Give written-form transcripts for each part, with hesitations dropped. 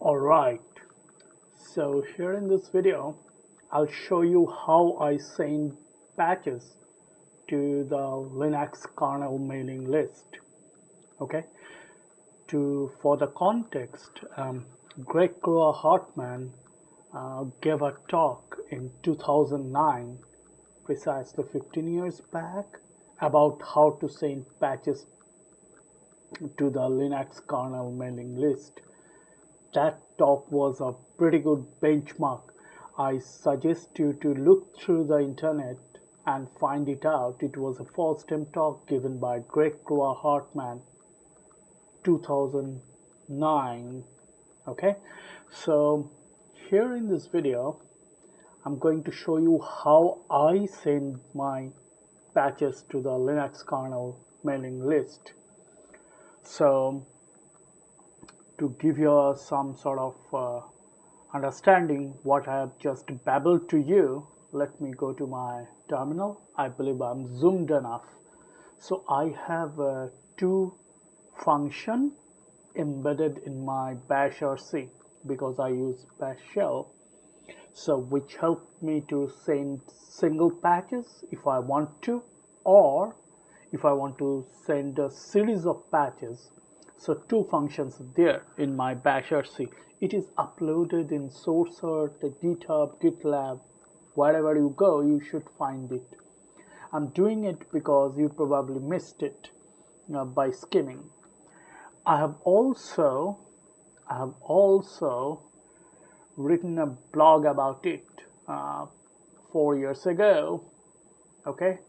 Alright, so here in this video, I'll show you how I send patches to the Linux kernel mailing list. Okay, for the context, Greg Hartman gave a talk in 2009, precisely 15 years back, about how to send patches to the Linux kernel mailing list. That talk was a pretty good benchmark. I suggest you to look through the internet and find it out. It was a first time talk given by Greg Hartman, 2009. Okay, so here in this video, I'm going to show you how I send my patches to the Linux kernel mailing list. So to give you some sort of understanding what I have just babbled to you, let me go to my terminal. I believe I'm zoomed enough. So I have two functions embedded in my bash RC because I use bash shell, so which help me to send single patches if I want to, or if I want to send a series of patches. So two functions there in my bash RC. It is uploaded in SourceEarth, GitHub, GitLab. Wherever you go, you should find it. I'm doing it because you probably missed it by skimming. I have also written a blog about it 4 years ago. Okay,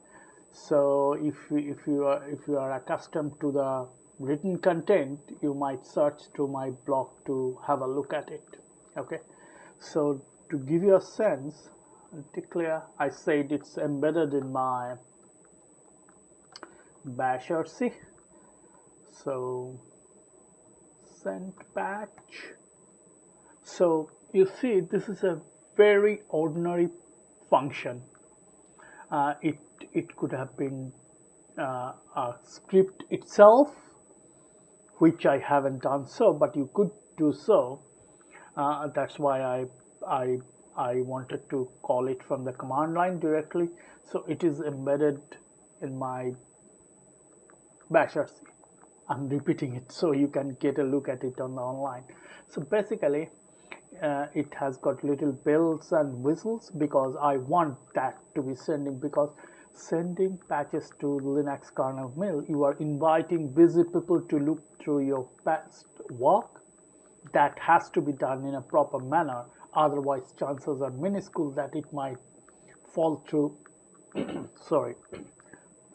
so if you are accustomed to the written content, you might search through my blog to have a look at it. Okay, so to give you a sense, declare, I said it's embedded in my bash RC. So send patch. So you see, this is a very ordinary function. It could have been a script itself, which I haven't done so, but you could do so. That's why I wanted to call it from the command line directly. So it is embedded in my bash RC. I'm repeating it so you can get a look at it on the online. So basically, it has got little bells and whistles because I want that to be sending, because sending patches to Linux kernel mail, you are inviting busy people to look through your past work. That has to be done in a proper manner, otherwise chances are minuscule that it might fall through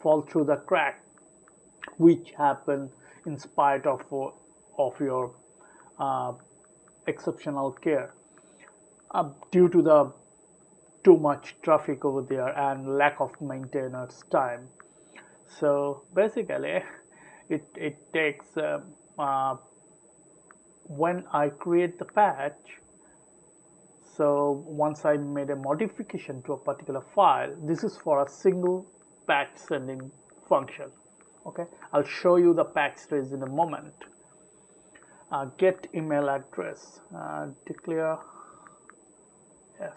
fall through the crack, which happen in spite of your uh, exceptional care, due to the too much traffic over there and lack of maintenance time. So basically, it takes when I create the patch. So once I made a modification to a particular file, this is for a single patch sending function. Okay, I'll show you the patch trace in a moment. Get email address, declare f.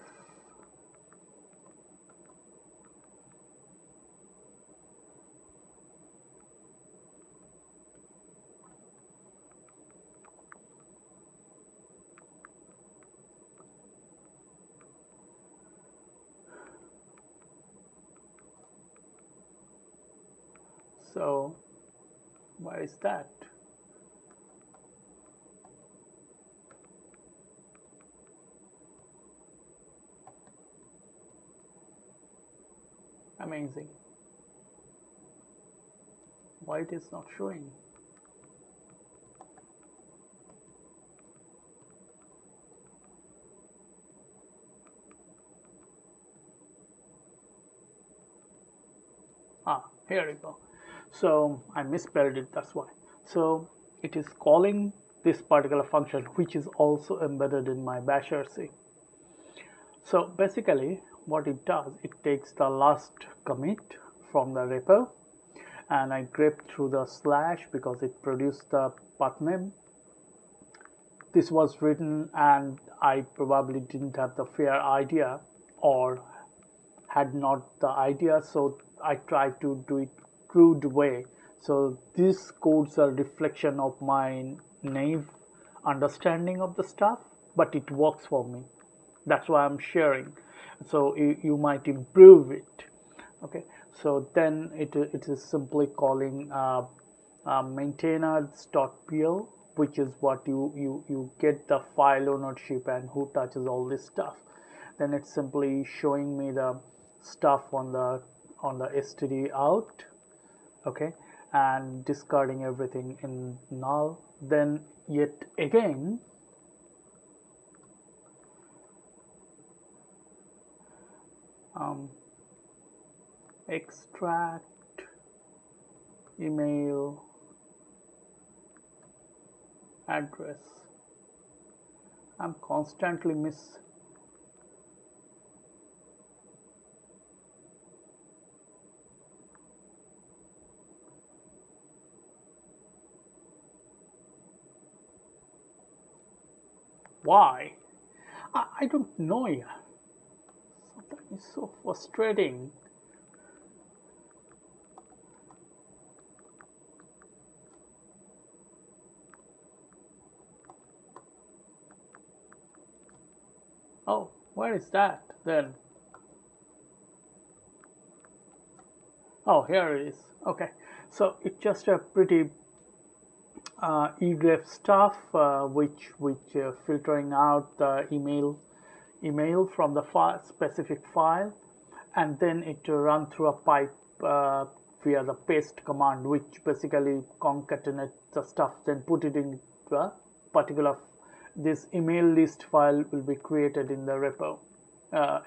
So where is that? Amazing. Why it is not showing? Here we go. So I misspelled it, that's why. So it is calling this particular function, which is also embedded in my bash RC. So basically what it does, it takes the last commit from the repo, and I grep through the slash because it produced the path name, this was written and I probably didn't have the fair idea or had not the idea, so I tried to do it crude way. So these codes are reflection of my naive understanding of the stuff, but it works for me. That's why I'm sharing. So you might improve it. Okay, so then it is simply calling maintainers.pl, which is what you get the file ownership and who touches all this stuff. Then it's simply showing me the stuff on the std out, okay, and discarding everything in null. Then yet again extract email address. I'm constantly why? I don't know. Yeah, sometimes it's so frustrating. Oh, where is that then? Oh, here it is. Okay, so it's just a pretty egrep stuff, which filtering out the email from the specific file, and then it run through a pipe via the paste command, which basically concatenates the stuff, then put it into a particular. This email list file will be created in the repo,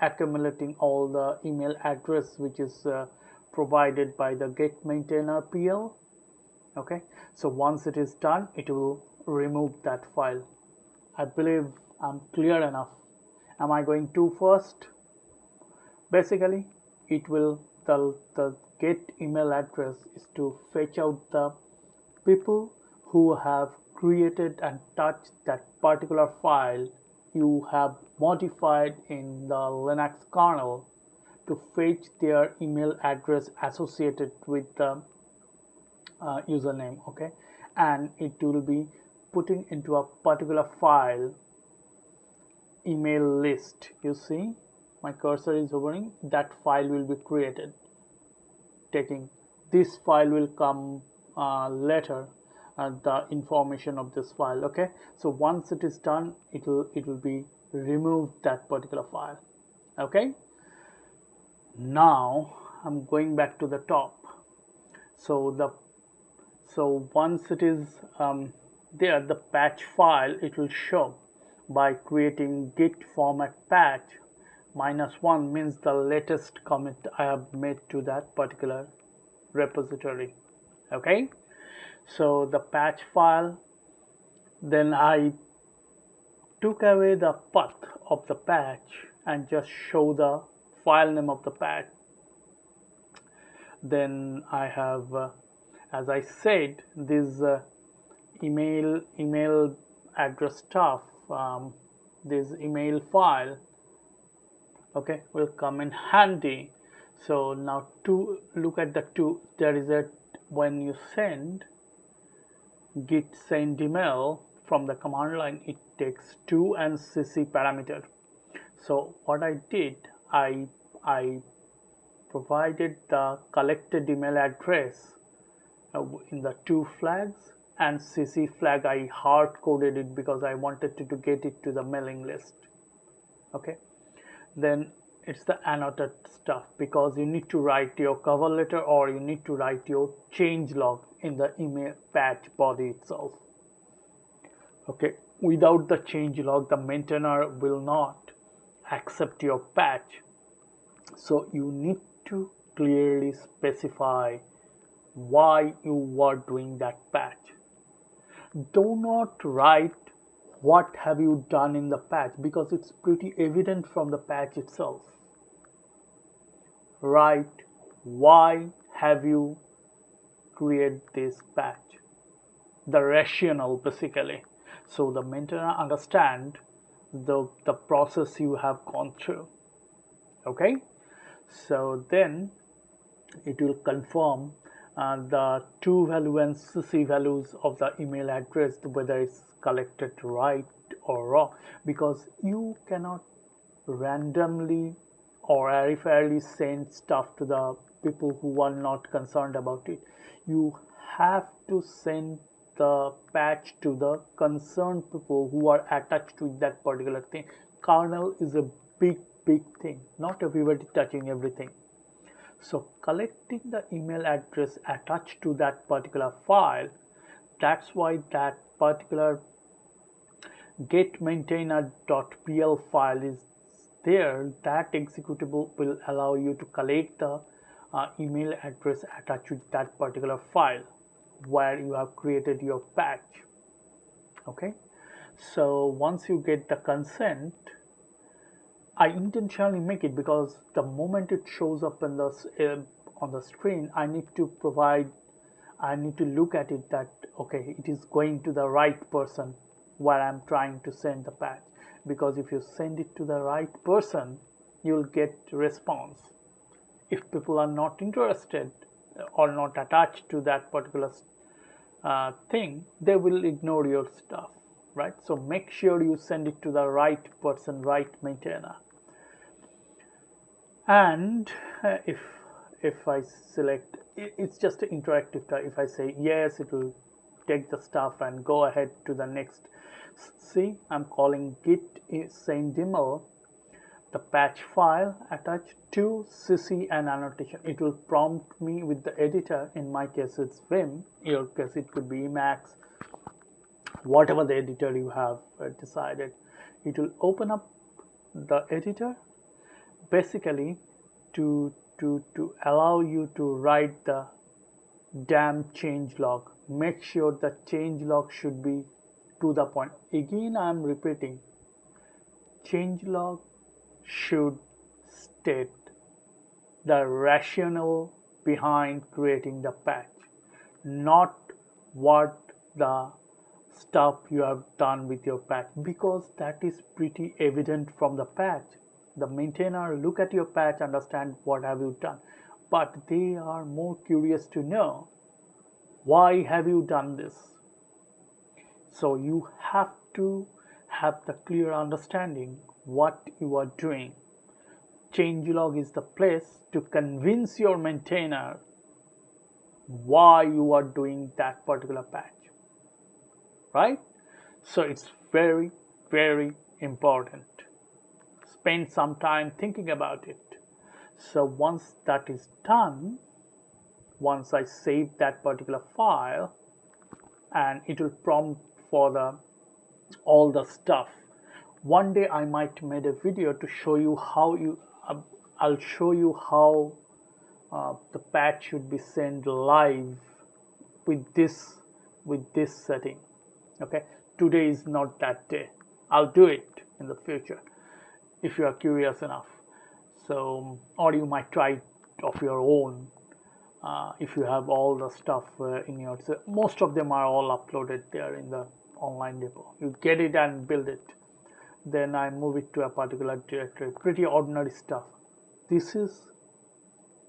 accumulating all the email address which is provided by the get maintainer pl. Okay, so once it is done, it will remove that file. I believe I'm clear enough. Am I going too fast? Basically, it will the get email address is to fetch out the people who have created and touched that particular file you have modified in the Linux kernel, to fetch their email address associated with the username. Okay, and it will be putting into a particular file email list. You see my cursor is hovering, that file will be created. Taking this file will come later, the information of this file. Okay, so once it is done, it will be removed that particular file. Okay, now I'm going back to the top. So once it is there, the patch file, it will show by creating git format patch -1 means the latest commit I have made to that particular repository. Okay, so the patch file, then I took away the path of the patch and just show the file name of the patch. Then I have as I said, this email address stuff, this email file, okay, will come in handy. So now to look at the two, there is a, when you send git send email from the command line, it takes to and cc parameter. So what I did, I provided the collected email address in the to flags, and cc flag I hard coded it because I wanted to get it to the mailing list. Okay, then it's the annotated stuff, because you need to write your cover letter or you need to write your change log in the email patch body itself. Okay, without the change log, the maintainer will not accept your patch. So you need to clearly specify why you are doing that patch. Do not write what have you done in the patch, because it's pretty evident from the patch itself. Write why have you created this patch, the rationale basically. So the maintainer understand the process you have gone through. Okay, so then it will confirm the true value and CC values of the email address, whether it's collected right or wrong, because you cannot randomly or arbitrarily send stuff to the people who are not concerned about it. You have to send the patch to the concerned people who are attached to that particular thing. Kernel is a big thing. Not everybody touching everything. So collecting the email address attached to that particular file, that's why that particular getMaintainer.pl file is there. That executable will allow you to collect the email address attached to that particular file where you have created your patch. Okay, so once you get the consent, I intentionally make it because the moment it shows up in the on the screen, I need to look at it that okay, it is going to the right person where I'm trying to send the patch. Because if you send it to the right person, you'll get response. If people are not interested or not attached to that particular thing, they will ignore your stuff, right? So make sure you send it to the right person, right maintainer. And if I select, it's just an interactive type. If I say yes, it will take the stuff and go ahead to the next. See, I'm calling git send email, the patch file attached to CC and annotation. It will prompt me with the editor. In my case, it's Vim. In your case, it could be Emacs, whatever the editor you have decided. It will open up the editor basically to allow you to write the damn change log. Make sure the change log should be to the point. Again, I am repeating, change log should state the rationale behind creating the patch, not what the stuff you have done with your patch, because that is pretty evident from the patch. The maintainer look at your patch, understand what have you done, but they are more curious to know why have you done this. So you have to have the clear understanding what you are doing. Changelog is the place to convince your maintainer why you are doing that particular patch, right? So it's very important. Spend some time thinking about it. So once that is done, once I save that particular file, and it will prompt for the all the stuff. One day I might make a video to show you how I'll show you how the patch should be sent live with this setting. Okay, today is not that day. I'll do it in the future if you are curious enough. So, or you might try it of your own if you have all the stuff in your. So most of them are all uploaded there in the online depot. You get it and build it. Then I move it to a particular directory. Pretty ordinary stuff. This is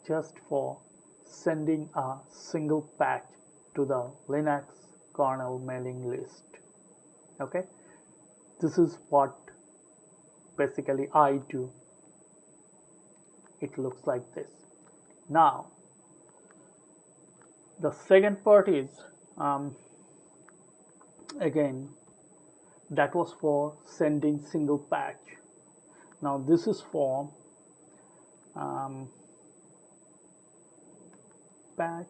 just for sending a single patch to the Linux Kernel mailing list. Okay, this is what basically I do. It looks like this. Now the second part is again, that was for sending single patch. Now this is for patch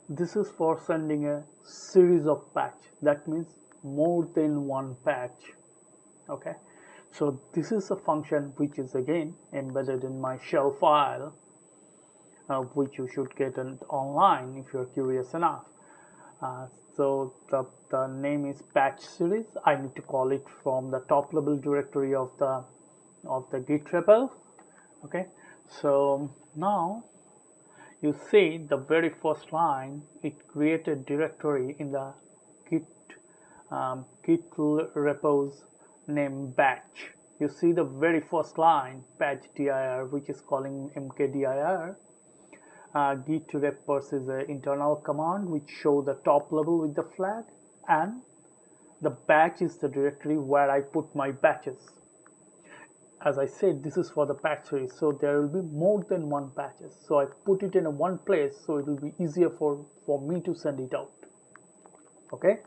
this is for sending a series of patch. That means more than one patch. Okay, so this is a function which is again embedded in my shell file, which you should get online if you're curious enough. So the name is patch series. I need to call it from the top level directory of the Git repo. Okay, so now you see the very first line, it created directory in the git repos named batch. You see the very first line, batch dir, which is calling mkdir. Git repos is an internal command which show the top level with the flag, and the batch is the directory where I put my batches. As I said, this is for the patch series, so there will be more than one patches. So I put it in a one place, so it will be easier for me to send it out. Okay,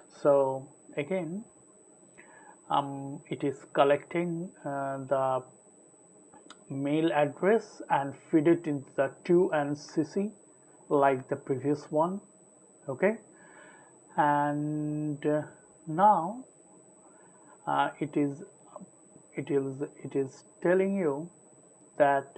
so again, it is collecting the mail address and feed it into the to and cc like the previous one. Okay, and now it is telling you that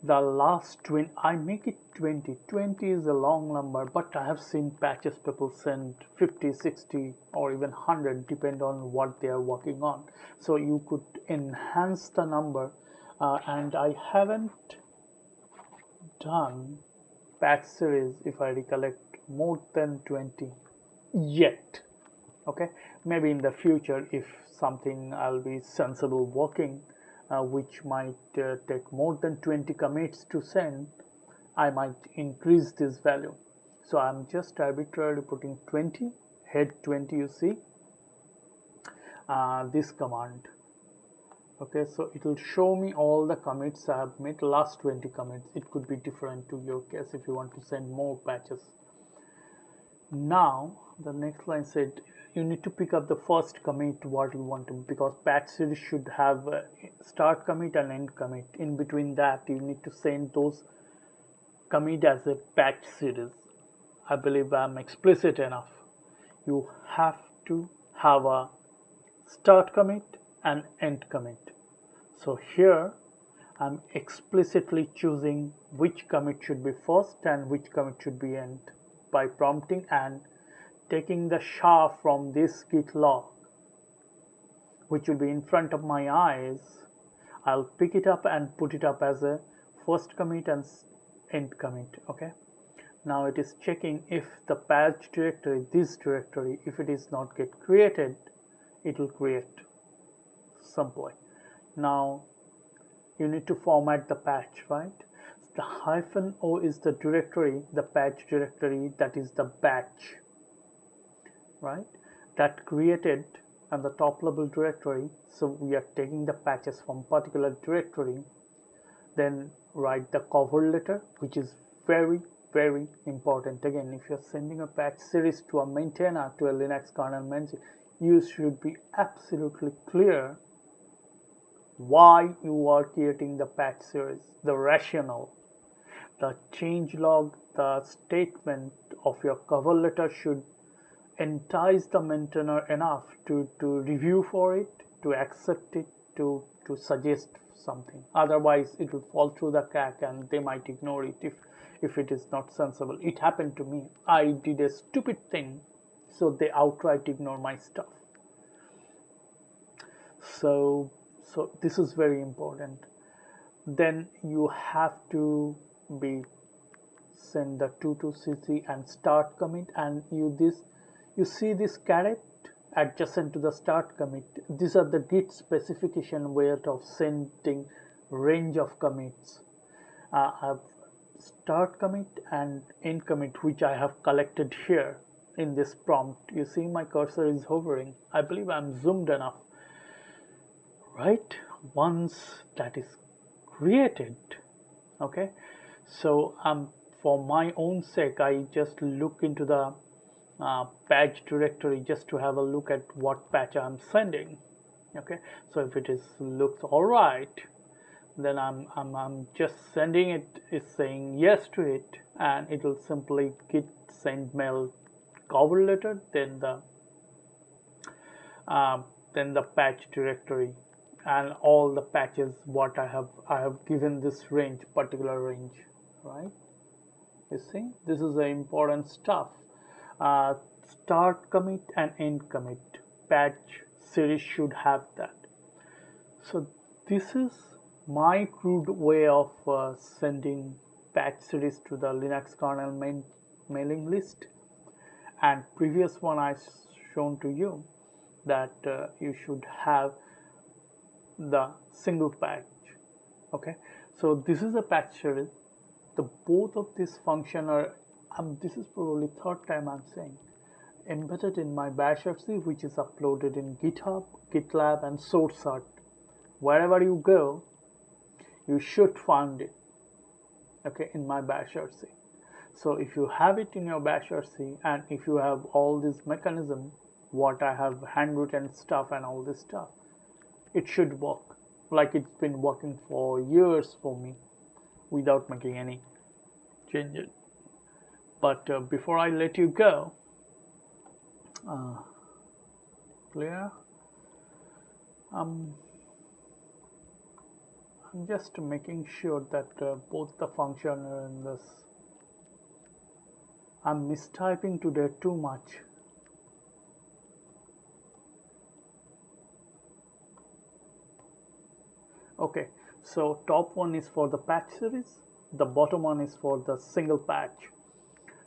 the last 20, I make it 20. 20 is a long number, but I have seen patches people send 50, 60, or even 100, depend on what they are working on. So you could enhance the number, and I haven't done patch series, if I recollect, more than 20 yet. Okay, maybe in the future, if something I'll be sensible working, which might take more than 20 commits to send, I might increase this value. So I'm just arbitrarily putting 20, head 20, you see this command. Okay, so it will show me all the commits I have made, last 20 commits. It could be different to your case if you want to send more patches. Now the next line said you need to pick up the first commit what you want to, because patch series should have a start commit and end commit. In between that, you need to send those commit as a patch series. I believe I'm explicit enough. You have to have a start commit and end commit. So here I'm explicitly choosing which commit should be first and which commit should be end by prompting and taking the SHA from this git log, which will be in front of my eyes. I'll pick it up and put it up as a first commit and end commit. Okay, now it is checking if the patch directory, this directory, if it is not get created, it will create simply. Now you need to format the patch, right? The -o is the directory, the patch directory, that is the batch, right, that created on the top level directory. So we are taking the patches from particular directory. Then write the cover letter, which is very important. Again, if you're sending a patch series to a maintainer, to a Linux kernel manager, you should be absolutely clear why you are creating the patch series, the rationale. The change log, the statement of your cover letter should entice the maintainer enough to review for it, to accept it, to suggest something. Otherwise, it will fall through the crack and they might ignore it if it is not sensible. It happened to me. I did a stupid thing, so they outright ignore my stuff. So this is very important. Then you have to be send the to cc and start commit, and you see this caret adjacent to the start commit. These are the git specification way of sending range of commits. I have start commit and end commit, which I have collected here in this prompt. You see my cursor is hovering. I believe I'm zoomed enough, right? Once that is created, okay, so for my own sake, I just look into the patch directory just to have a look at what patch I'm sending. Okay, so if it looks all right, then I'm just sending it, is saying yes to it, and it will simply git send mail cover letter, then the patch directory and all the patches what I have given this range, particular range, right? You see, this is the important stuff. Start commit and end commit, patch series should have that. So this is my crude way of sending patch series to the Linux kernel mailing list, and previous one I shown to you that you should have the single patch. Okay, so this is a patch series. The both of these function are this is probably third time I'm saying, embedded in my bash RC, which is uploaded in GitHub, GitLab and SourceArt. Wherever you go, you should find it, okay, in my bash RC. So if you have it in your bash RC, and if you have all this mechanism, what I have handwritten stuff and all this stuff, it should work like it's been working for years for me without making any changes. But before I let you go, clear, I'm just making sure that both the function are in this. I'm mistyping today too much. Okay, so top one is for the patch series, the bottom one is for the single patch.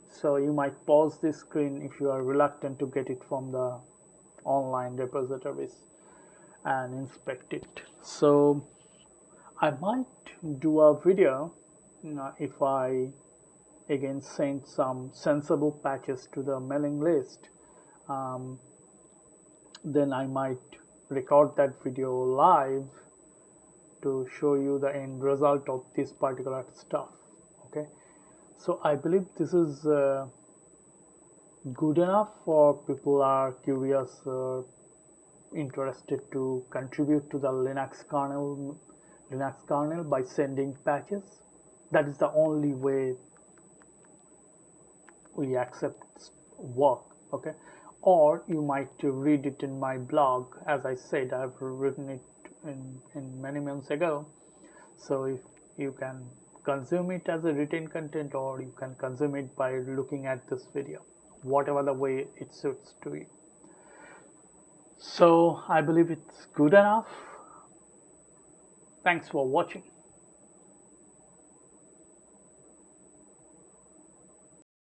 So you might pause this screen if you are reluctant to get it from the online repositories and inspect it. So I might do a video if I again send some sensible patches to the mailing list. Then I might record that video live to show you the end result of this particular stuff. Okay, so I believe this is good enough for people are curious or interested to contribute to the Linux kernel by sending patches. That is the only way we accept work. Okay, or you might read it in my blog. As I said, I've written it in many months ago, so if you can consume it as a written content, or you can consume it by looking at this video, whatever the way it suits to you. So I believe it's good enough. Thanks for watching.